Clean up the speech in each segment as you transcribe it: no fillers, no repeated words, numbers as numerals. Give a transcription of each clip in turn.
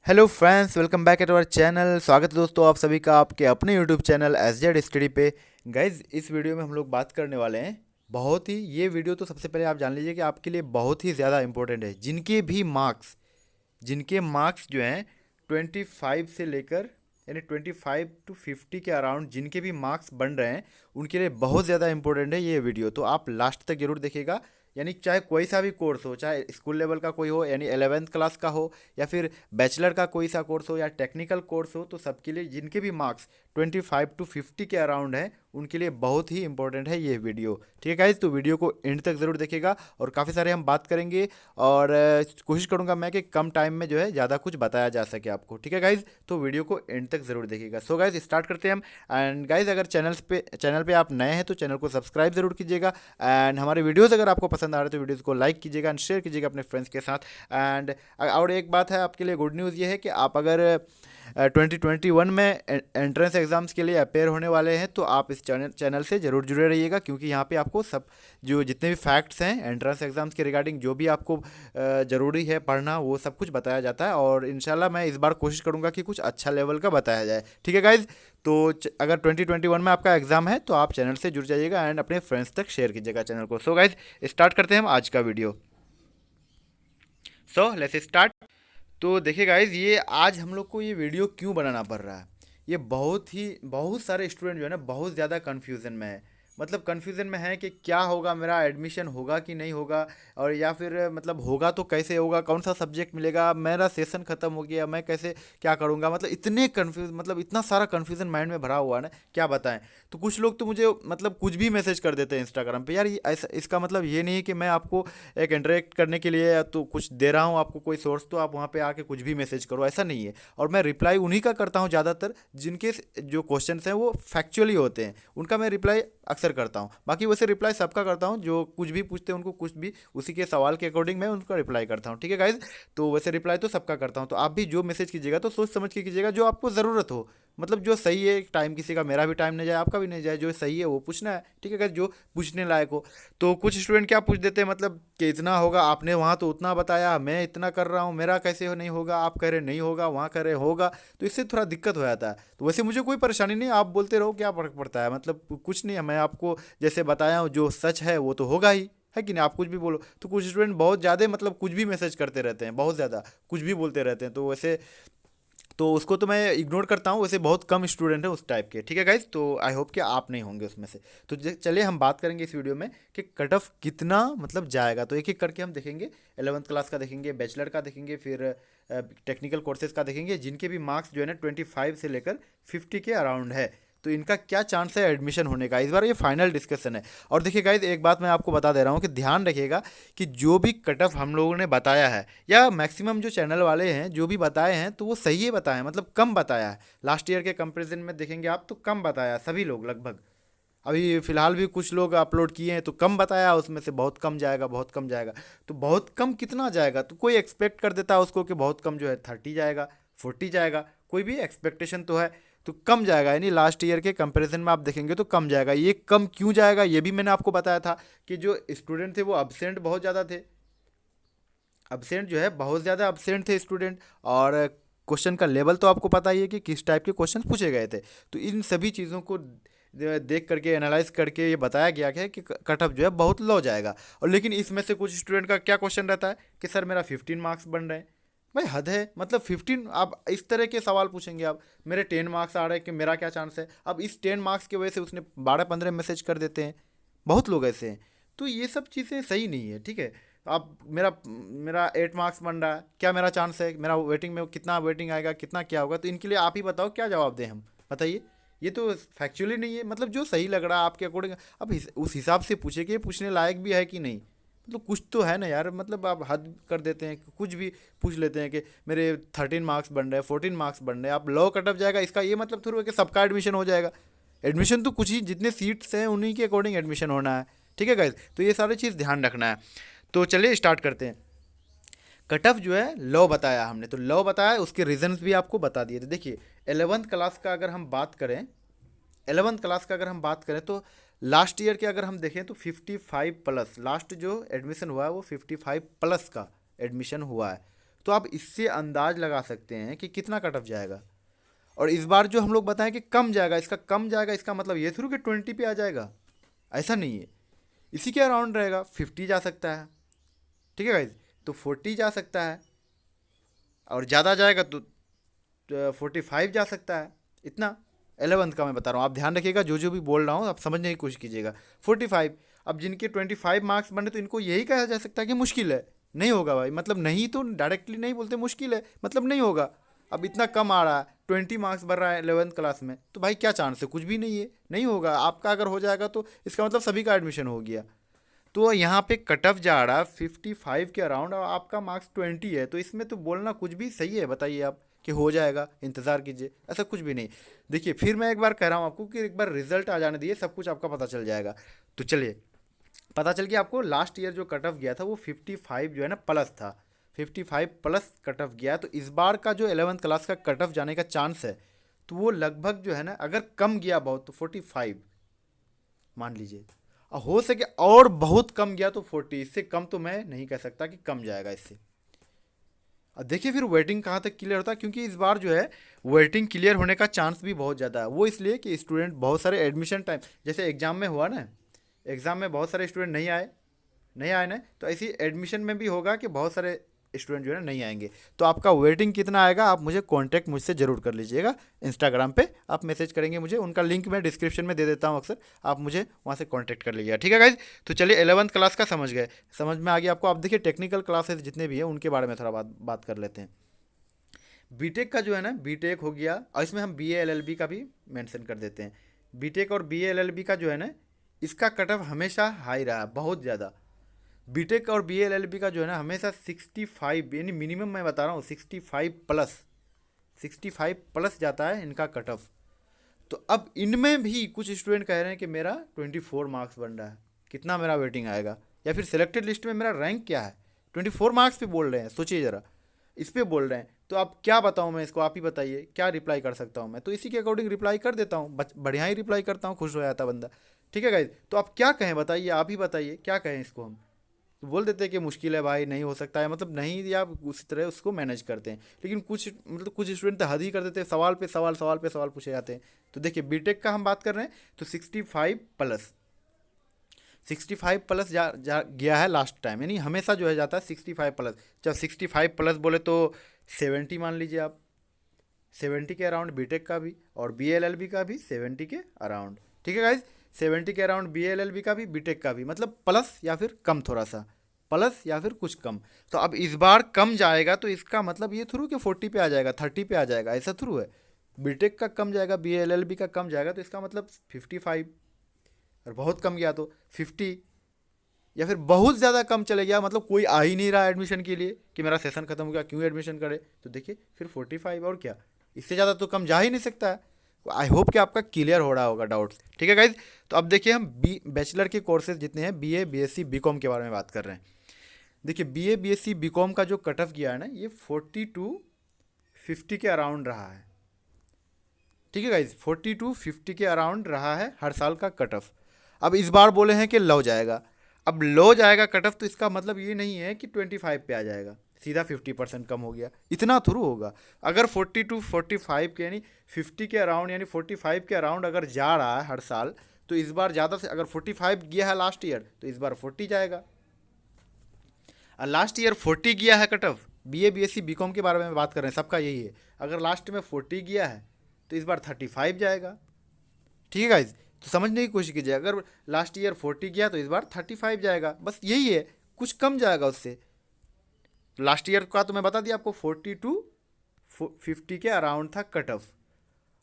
Hello friends, welcome back at our channel. स्वागत है दोस्तों आप सभी का आपके अपने यूट्यूब चैनल एसजेड स्टडी पे। गाइज, इस वीडियो में हम लोग बात करने वाले हैं बहुत ही, ये वीडियो तो सबसे पहले आप जान लीजिए कि आपके लिए बहुत ही ज़्यादा इंपॉर्टेंट है। जिनके मार्क्स जो हैं 25 से लेकर यानी 25 to 50 के अराउंड जिनके भी मार्क्स बन रहे हैं उनके लिए बहुत ज़्यादा इंपॉर्टेंट है ये वीडियो। तो आप लास्ट तक जरूर देखिएगा। यानी चाहे कोई सा भी कोर्स हो, चाहे स्कूल लेवल का कोई हो यानी 11th क्लास का हो, या फिर बैचलर का कोई सा कोर्स हो या टेक्निकल कोर्स हो, तो सबके लिए जिनके भी मार्क्स 25 to 50 के अराउंड है उनके लिए बहुत ही इंपॉर्टेंट है ये वीडियो। ठीक है गाइज, तो वीडियो को एंड तक ज़रूर देखिएगा और काफ़ी सारे हम बात करेंगे। और कोशिश करूंगा मैं कि कम टाइम में जो है ज़्यादा कुछ बताया जा सके आपको। ठीक है गाइज, तो वीडियो को एंड तक ज़रूर देखिएगा। सो गाइज, स्टार्ट करते हैं हम। एंड गाइज, अगर चैनल पे आप नए हैं तो चैनल को सब्सक्राइब ज़रूर कीजिएगा। एंड हमारे वीडियोज़ अगर आपको पसंद आ रहे हैं तो वीडियोज़ को लाइक कीजिएगा एंड शेयर कीजिएगा अपने फ्रेंड्स के साथ। एंड और एक बात है आपके लिए, गुड न्यूज़ ये है कि आप अगर 2021 में एंट्रेंस एग्ज़ाम्स के लिए अपेयर होने वाले हैं तो आप इस चैनल से ज़रूर जुड़े रहिएगा, क्योंकि यहाँ पे आपको सब जो जितने भी फैक्ट्स हैं एंट्रेंस एग्ज़ाम्स के रिगार्डिंग, जो भी आपको ज़रूरी है पढ़ना, वो सब कुछ बताया जाता है। और इंशाल्लाह मैं इस बार कोशिश करूँगा कि कुछ अच्छा लेवल का बताया जाए। ठीक है गाइज़, तो अगर 2021 में आपका एग्ज़ाम है तो आप चैनल से जुड़ जाइएगा एंड अपने फ्रेंड्स तक शेयर कीजिएगा चैनल को। सो गाइज़, स्टार्ट करते हैं हम आज का वीडियो। So let's start. तो देखिए गाइज, ये आज हम लोग को ये वीडियो क्यों बनाना पड़ रहा है, ये बहुत सारे स्टूडेंट जो है ना बहुत ज़्यादा कन्फ्यूज़न में है। मतलब कन्फ्यूज़न में है कि क्या होगा, मेरा एडमिशन होगा कि नहीं होगा, और या फिर मतलब होगा तो कैसे होगा, कौन सा सब्जेक्ट मिलेगा, मेरा सेशन ख़त्म हो गया, मैं कैसे क्या करूँगा। मतलब इतने कन्फ्यूज, मतलब इतना सारा कन्फ्यूज़न माइंड में भरा हुआ है ना, क्या बताएं। तो कुछ लोग तो मुझे मतलब कुछ भी मैसेज कर देते हैं इंस्टाग्राम पे। यार ये ऐसा, इसका मतलब ये नहीं है कि मैं आपको एक इंटरेक्ट करने के लिए या तो कुछ दे रहा हूँ आपको कोई सोर्स, तो आप वहाँ पे आके कुछ भी मैसेज करो, ऐसा नहीं है। और मैं रिप्लाई उन्हीं का करता हूँ ज़्यादातर जिनके जो क्वेश्चंस हैं वो फैक्चुअली होते हैं, उनका मैं रिप्लाई अक्सर करता हूँ। बाकी वैसे रिप्लाई सबका करता हूँ, जो कुछ भी पूछते हैं उनको कुछ भी उसी के सवाल के अकॉर्डिंग मैं उनका रिप्लाई करता हूँ। ठीक है गाइज, तो वैसे रिप्लाई तो सबका करता हूँ। तो आप भी जो मैसेज कीजिएगा तो सोच समझ के कीजिएगा, जो आपको ज़रूरत हो। मतलब जो सही है, टाइम किसी का, मेरा भी टाइम नहीं जाए आपका भी नहीं जाए, जो सही है वो पूछना है। ठीक है गाइज, जो पूछने लायक हो। तो कुछ स्टूडेंट क्या पूछ देते हैं, मतलब कि इतना होगा, आपने वहाँ तो उतना बताया, मैं इतना कर रहा हूँ, मेरा कैसे हो नहीं होगा, आप कह रहे नहीं होगा, वहाँ कह रहे होगा। तो इससे थोड़ा दिक्कत हो जाता है। तो वैसे मुझे कोई परेशानी नहीं, आप बोलते रहो, क्या फ़र्क पड़ता है। मतलब कुछ नहीं है, मैं आपको जैसे बताया हूँ जो सच है वो तो होगा ही, है कि नहीं। आप कुछ भी बोलो। तो कुछ स्टूडेंट बहुत ज़्यादा मतलब कुछ भी मैसेज करते रहते हैं, बहुत ज़्यादा कुछ भी बोलते रहते हैं। तो वैसे तो उसको तो मैं इग्नोर करता हूँ, वैसे बहुत कम स्टूडेंट हैं उस टाइप के। ठीक है गाइज, तो आई होप कि आप नहीं होंगे उसमें से। तो चलिए हम बात करेंगे इस वीडियो में कि कट ऑफ कितना मतलब जाएगा। तो एक एक करके हम देखेंगे। 11th क्लास का देखेंगे, बैचलर का देखेंगे, फिर टेक्निकल कोर्सेज का देखेंगे, जिनके भी मार्क्स जो है ना 25 से लेकर 50 के अराउंड है। तो इनका क्या चांस है एडमिशन होने का, इस बार ये फाइनल डिस्कशन है। और देखिए गाइज, एक बात मैं आपको बता दे रहा हूँ कि ध्यान रखिएगा कि जो भी कट ऑफ हम लोगों ने बताया है, या मैक्सिमम जो चैनल वाले हैं जो भी बताए हैं, तो वो सही है बताए हैं, मतलब कम बताया है। लास्ट ईयर के कंपैरिजन में देखेंगे आप तो कम बताया है सभी लोग लगभग। अभी फिलहाल भी कुछ लोग अपलोड किए हैं तो कम बताया, उसमें से बहुत कम जाएगा, बहुत कम जाएगा। तो बहुत कम कितना जाएगा, तो कोई एक्सपेक्ट कर देता है उसको कि बहुत कम जो है 30 जाएगा, 40 जाएगा, कोई भी एक्सपेक्टेशन तो है। तो कम जाएगा, यानी लास्ट ईयर के कंपैरिजन में आप देखेंगे तो कम जाएगा। ये कम क्यों जाएगा ये भी मैंने आपको बताया था कि जो स्टूडेंट थे वो अब्सेंट बहुत ज़्यादा थे। अब्सेंट जो है बहुत ज़्यादा अब्सेंट थे स्टूडेंट। और क्वेश्चन का लेवल तो आपको पता ही है कि किस टाइप के क्वेश्चन पूछे गए थे। तो इन सभी चीज़ों को देख करके एनालाइज करके ये बताया गया है कि कट ऑफ जो है बहुत लो जाएगा। और लेकिन इसमें से कुछ स्टूडेंट का क्या क्वेश्चन रहता है कि सर मेरा 15 मार्क्स बन रहे हैं। भाई हद है, मतलब 15, आप इस तरह के सवाल पूछेंगे। आप मेरे 10 मार्क्स आ रहे हैं कि मेरा क्या चांस है। अब इस 10 मार्क्स की वजह से उसने 12-15 मैसेज कर देते हैं, बहुत लोग ऐसे हैं। तो ये सब चीज़ें सही नहीं है। ठीक है, अब मेरा मेरा 8 मार्क्स बन रहा है, क्या मेरा चांस है, मेरा वेटिंग में कितना वेटिंग आएगा, कितना क्या होगा। तो इनके लिए आप ही बताओ क्या जवाब दें हम, बताइए। ये तो फैक्चुअली नहीं है, मतलब जो सही लग रहा है आपके अकॉर्डिंग। अब उस हिसाब से पूछे कि ये पूछने लायक भी है कि नहीं। मतलब कुछ तो है ना यार, मतलब आप हद कर देते हैं कि कुछ भी पूछ लेते हैं कि मेरे 13 मार्क्स बन रहे हैं, 14 मार्क्स बन रहे हैं, आप लो कट ऑफ जाएगा, इसका ये मतलब थोड़ा है कि सबका एडमिशन हो जाएगा। एडमिशन तो कुछ ही, जितने सीट्स हैं उन्हीं के अकॉर्डिंग एडमिशन होना है। ठीक है गाइज, तो ये सारी चीज़ ध्यान रखना है। तो चलिए स्टार्ट करते हैं। कट ऑफ जो है लो बताया हमने, तो लो बताया, उसके रीजंस भी आपको बता दिए थे। देखिए 11th क्लास का अगर हम बात करें, 11th क्लास का अगर हम बात करें तो लास्ट ईयर के अगर हम देखें तो 55 प्लस, लास्ट जो एडमिशन हुआ है वो 55 प्लस का एडमिशन हुआ है। तो आप इससे अंदाज लगा सकते हैं कि कितना कट ऑफ जाएगा। और इस बार जो हम लोग बताएं कि कम जाएगा, इसका कम जाएगा, इसका मतलब ये थ्रू कि 20 पे आ जाएगा, ऐसा नहीं है। इसी के अराउंड रहेगा, 50 जा सकता है, ठीक है गाइज, तो 40 जा सकता है, और ज़्यादा जाएगा तो 45 जा सकता है। इतना 11th का मैं बता रहा हूँ, आप ध्यान रखिएगा, जो जो भी बोल रहा हूँ आप समझने की कोशिश कीजिएगा। 45, अब जिनके 25 मार्क्स बने तो इनको यही कहा जा सकता है कि मुश्किल है, नहीं होगा भाई, मतलब नहीं तो डायरेक्टली नहीं बोलते मुश्किल है, मतलब नहीं होगा। अब इतना कम आ रहा है, 20 मार्क्स बढ़ रहा है 11th क्लास में, तो भाई क्या चांस है, कुछ भी नहीं है, नहीं होगा। आपका अगर हो जाएगा तो इसका मतलब सभी का एडमिशन हो गया। तो यहाँ पे कट ऑफ जा रहा है 55 के अराउंड, और आपका मार्क्स 20 है, तो इसमें तो बोलना कुछ भी सही है, बताइए आप कि हो जाएगा, इंतज़ार कीजिए, ऐसा कुछ भी नहीं। देखिए फिर मैं एक बार कह रहा हूँ आपको कि एक बार रिजल्ट आ जाने दिए, सब कुछ आपका पता चल जाएगा। तो चलिए, पता चल गया आपको, लास्ट ईयर जो कट ऑफ गया था वो 55 जो है ना प्लस था, 55 प्लस कट ऑफ गया। तो इस बार का जो 11th क्लास का कट ऑफ जाने का चांस है, तो वो लगभग जो है ना, अगर कम गया बहुत तो 45 मान लीजिए, और हो सके और बहुत कम गया तो 40, इससे कम तो मैं नहीं कह सकता कि कम जाएगा इससे। अब देखिए फिर वेटिंग कहाँ तक क्लियर होता है, क्योंकि इस बार जो है वेटिंग क्लियर होने का चांस भी बहुत ज़्यादा है। वो इसलिए कि स्टूडेंट बहुत सारे एडमिशन टाइम, जैसे एग्ज़ाम में हुआ ना, एग्ज़ाम में बहुत सारे स्टूडेंट नहीं आए ना, तो ऐसी एडमिशन में भी होगा कि बहुत सारे स्टूडेंट जो है ना नहीं आएंगे। तो आपका वेटिंग कितना आएगा, आप मुझे कांटेक्ट मुझसे ज़रूर कर लीजिएगा। इंस्टाग्राम पे आप मैसेज करेंगे मुझे, उनका लिंक मैं डिस्क्रिप्शन में दे देता हूँ अक्सर, आप मुझे वहाँ से कांटेक्ट कर लीजिएगा, ठीक है गाइज। तो चलिए 11th क्लास का समझ गए, समझ में आ गया आपको। आप देखिए टेक्निकल क्लासेस जितने भी हैं उनके बारे में थोड़ा बात कर लेते हैं। बीटेक का जो है ना, बीटेक हो गया, और इसमें हम बीए एलएलबी का भी मेंशन कर देते हैं। बीटेक और बीए एलएलबी का जो है ना, इसका कट ऑफ हमेशा हाई रहा, बहुत ज़्यादा। बीटेक और बी एल एल बी का जो है ना हमेशा 65, यानी मिनिमम मैं बता रहा हूँ 65 प्लस जाता है इनका कट ऑफ। तो अब इनमें भी कुछ स्टूडेंट कह रहे हैं कि मेरा 24 मार्क्स बन रहा है, कितना मेरा वेटिंग आएगा, या फिर सिलेक्टेड लिस्ट में मेरा रैंक क्या है, 24 मार्क्स पे बोल रहे हैं, सोचिए ज़रा, इस पे बोल रहे हैं। तो अब क्या बताऊँ मैं इसको, आप ही बताइए क्या रिप्लाई कर सकता हूँ मैं। तो इसी के अकॉर्डिंग रिप्लाई कर देता हूँ, बढ़िया ही रिप्लाई करता हूँ, खुश हो जाता बंदा, ठीक है गाइज। तो आप क्या कहें बताइए, आप ही बताइए क्या कहें इसको हम। तो बोल देते हैं कि मुश्किल है भाई, नहीं हो सकता है, मतलब नहीं, या उसी तरह उसको मैनेज करते हैं। लेकिन कुछ मतलब कुछ स्टूडेंट तो हद ही कर देते हैं, सवाल पे सवाल, सवाल पे सवाल पूछे जाते हैं। तो देखिए बीटेक का हम बात कर रहे हैं, तो 65 प्लस गया है लास्ट टाइम, यानी हमेशा जो है जाता है 65 प्लस। जब 65 प्लस बोले तो 70 मान लीजिए आप, 70 के अराउंड बीटेक का भी, और बी एल एल बी का भी 70 के अराउंड, ठीक है गाइज। 70 के around B L L B का भी, बीटेक का भी, मतलब प्लस या फिर कम, थोड़ा सा प्लस या फिर कुछ कम। तो अब इस बार कम जाएगा तो इसका मतलब ये थ्रू कि 40 पे आ जाएगा, 30 पे आ जाएगा, ऐसा थ्रू है। बीटेक का कम जाएगा, बी एल एल बी का कम जाएगा, तो इसका मतलब 55, और बहुत कम गया तो 50, या फिर बहुत ज़्यादा कम चले गया, मतलब कोई आ ही नहीं रहा एडमिशन के लिए कि मेरा सेशन खत्म हो गया, क्यों एडमिशन करे, तो देखिए फिर 45, और क्या, इससे ज़्यादा तो कम जा ही नहीं सकता है। आई होप कि आपका क्लियर हो रहा होगा डाउट्स, ठीक है गाइज। तो अब देखिए हम बैचलर के कोर्सेज जितने हैं, बीए बीएससी बीकॉम के बारे में बात कर रहे हैं। देखिए बीए बीएससी बीकॉम का जो कट ऑफ गया है ना, ये 40 to 50 के अराउंड रहा है, ठीक है गाइज, 40 to 50 के अराउंड रहा है हर साल का कट ऑफ। अब इस बार बोले हैं कि लो जाएगा, अब लो जाएगा कट ऑफ, तो इसका मतलब ये नहीं है कि 25 पे आ जाएगा, सीधा 50% कम हो गया, इतना थ्रू होगा। अगर 40 to 45 के, यानी 50 के अराउंड, यानी 45 के अराउंड अगर जा रहा है हर साल, तो इस बार ज़्यादा से, अगर 45 गया है लास्ट ईयर, तो इस बार 40 जाएगा। और लास्ट ईयर 40 गया है cut off, B A B S C B com के बारे में बात कर रहे हैं, सबका यही है। अगर लास्ट में 40 गया है तो इस बार 35 जाएगा, ठीक है गाइज। तो समझने की कोशिश कीजिए, अगर लास्ट ईयर 40 गया तो इस बार 35 जाएगा, बस यही है, कुछ कम जाएगा उससे। लास्ट ईयर का तो मैं बता दिया आपको 40 to 50 के अराउंड था कट ऑफ,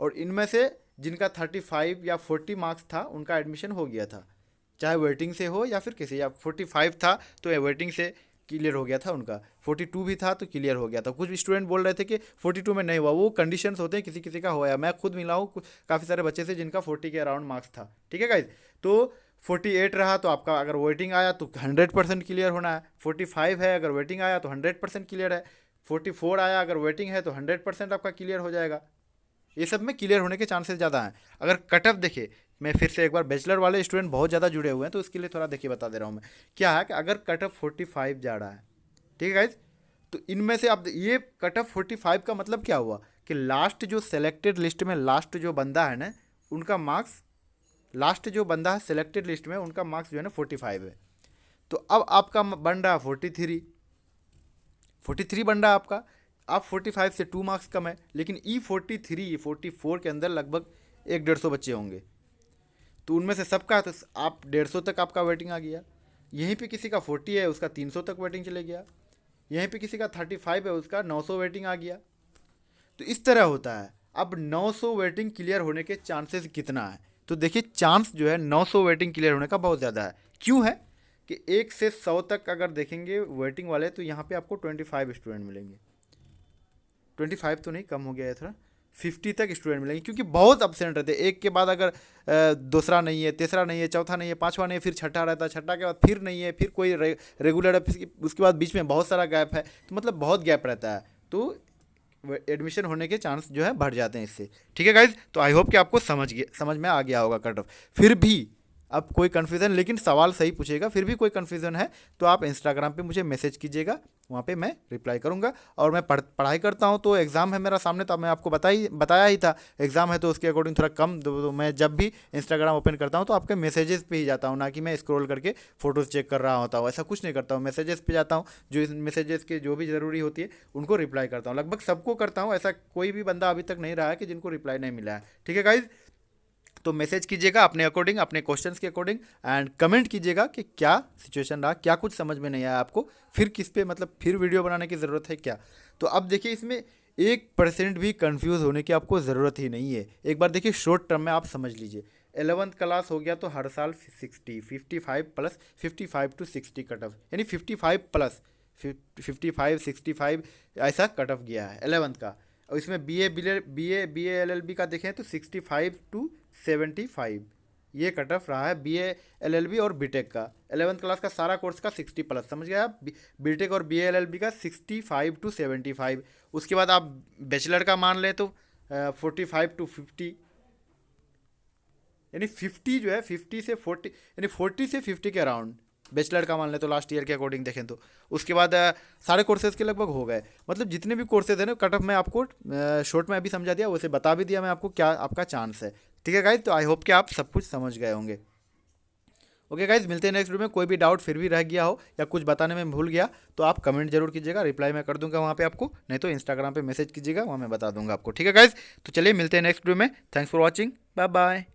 और इनमें से जिनका 35 या 40 मार्क्स था उनका एडमिशन हो गया था, चाहे वेटिंग से हो या फिर किसी, या 45 था तो वेटिंग से क्लियर हो गया था उनका, 42 भी था तो क्लियर हो गया था। कुछ स्टूडेंट बोल रहे थे कि 42 में नहीं हुआ, वो कंडीशंस होते हैं, किसी किसी का होया, मैं खुद मिला हूँ काफ़ी सारे बच्चे से जिनका 40 के अराउंड मार्क्स था, ठीक है गाइज। तो 48 रहा तो आपका अगर वेटिंग आया तो 100% क्लियर होना है, 45 है अगर वेटिंग आया तो 100% क्लियर है, 44 आया अगर वेटिंग है तो 100% आपका क्लियर हो जाएगा। ये सब में क्लियर होने के चांसेस ज़्यादा हैं। अगर कट ऑफ देखे, मैं फिर से एक बार, बैचलर वाले स्टूडेंट बहुत ज़्यादा जुड़े हुए हैं तो इसके लिए थोड़ा देखिए बता दे रहा हूँ मैं, क्या है कि अगर कट ऑफ 45 जा रहा है, ठीक है गाइज, तो इनमें से आप ये कट ऑफ 45 का मतलब क्या हुआ कि लास्ट जो सेलेक्टेड लिस्ट में लास्ट जो बंदा है ना, उनका मार्क्स, लास्ट जो बंदा है सेलेक्टेड लिस्ट में उनका मार्क्स जो है ना 45 है। तो अब आपका बन रहा 43, 43 बन रहा आपका। आप 45 से 2 मार्क्स कम है, लेकिन E43 E44 के अंदर लगभग 150 बच्चे होंगे, तो उनमें से सबका तो आप 150 तक आपका वेटिंग आ गया। यहीं पे किसी का 40 है, उसका 300 तक वेटिंग चले गया। यहीं पे किसी का 35 है, उसका 900 वेटिंग आ गया। तो इस तरह होता है। अब 900 वेटिंग क्लियर होने के चांसेस कितना है, तो देखिए चांस जो है 900 वेटिंग क्लियर होने का बहुत ज़्यादा है। क्यों है कि 1 से 100 तक अगर देखेंगे वेटिंग वाले, तो यहाँ पे आपको 25 स्टूडेंट मिलेंगे। 25 तो नहीं, कम हो गया है थोड़ा, 50 तक स्टूडेंट मिलेंगे, क्योंकि बहुत अब्सेंट रहते हैं। एक के बाद अगर दूसरा नहीं है, तीसरा नहीं है, चौथा नहीं है, पांचवा नहीं है, फिर छठा रहता है, छठा के बाद फिर नहीं है, फिर कोई रेगुलर है, फिर उसके बाद बीच में बहुत सारा गैप है, तो मतलब बहुत गैप रहता है, तो एडमिशन होने के चांस जो है बढ़ जाते हैं इससे। ठीक है गाइज, तो आई होप कि आपको समझ में आ गया होगा कट ऑफ। फिर भी अब कोई कन्फ्यूज़न, लेकिन सवाल सही पूछेगा, फिर भी कोई कन्फ्यूज़न है तो आप इंस्टाग्राम पे मुझे मैसेज कीजिएगा, वहाँ पे मैं रिप्लाई करूँगा। और मैं पढ़ाई करता हूँ, तो एग्ज़ाम है मेरा सामने, तो मैं आपको बताया ही था एग्ज़ाम है, तो उसके अकॉर्डिंग थोड़ा कम तो मैं जब भी इंस्टाग्राम ओपन करता हूँ तो आपके मैसेजेस पे ही जाता हूँ, ना कि मैं स्क्रॉल करके फ़ोटोज़ चेक कर रहा होता हूँ। ऐसा कुछ नहीं करता हूँ, मैसेजेस पे जाता हूँ, जो इस मैसेजेस के जो भी ज़रूरी होती है उनको रिप्लाई करता हूँ। लगभग सबको करता हूँ, ऐसा कोई भी बंदा अभी तक नहीं रहा है कि जिनको रिप्लाई नहीं मिला है। ठीक है गाइज़, तो मैसेज कीजिएगा अपने अकॉर्डिंग, अपने क्वेश्चंस के अकॉर्डिंग, एंड कमेंट कीजिएगा कि क्या सिचुएशन रहा, क्या कुछ समझ में नहीं आया आपको, फिर किस पे मतलब फिर वीडियो बनाने की ज़रूरत है क्या। तो अब देखिए इसमें 1% भी कंफ्यूज होने की आपको ज़रूरत ही नहीं है। एक बार देखिए शॉर्ट टर्म में आप समझ लीजिए, 11th क्लास हो गया तो हर साल 55 प्लस 55 टू 60 कट ऑफ, यानी 55 प्लस 55 65 ऐसा कट ऑफ गया है 11th का। और इसमें बी ए LLB का देखें तो 65 टू 75 ये कट ऑफ रहा है BA LLB और बीटेक का। 11th क्लास का सारा कोर्स का 60 प्लस, समझ गए आप। बीटेक और BA LLB का 65 टू 75। उसके बाद आप बैचलर का मान लें तो 45 टू 50, यानी 50 जो है 50 से 40, यानी 40 से 50 के अराउंड बैचलर का मान लें तो लास्ट ईयर के अकॉर्डिंग देखें तो। उसके बाद सारे कोर्सेज के लगभग हो गए, मतलब जितने भी कोर्सेज हैं ना कट ऑफ मैं आपको शॉर्ट में अभी समझा दिया, वैसे बता भी दिया मैं आपको क्या आपका चांस है। ठीक है गाइज, तो आई होप कि आप सब कुछ समझ गए होंगे। ओके गाइज, मिलते हैं नेक्स्ट वीडियो में। कोई भी डाउट फिर भी रह गया हो या कुछ बताने में भूल गया तो आप कमेंट जरूर कीजिएगा, रिप्लाई मैं कर दूंगा वहाँ पे आपको, नहीं तो इंस्टाग्राम पे मैसेज कीजिएगा, वहाँ मैं बता दूंगा आपको। ठीक है गाइज, तो चलिए मिलते हैं नेक्स्ट वीडियो में। Thanks for watching, bye bye.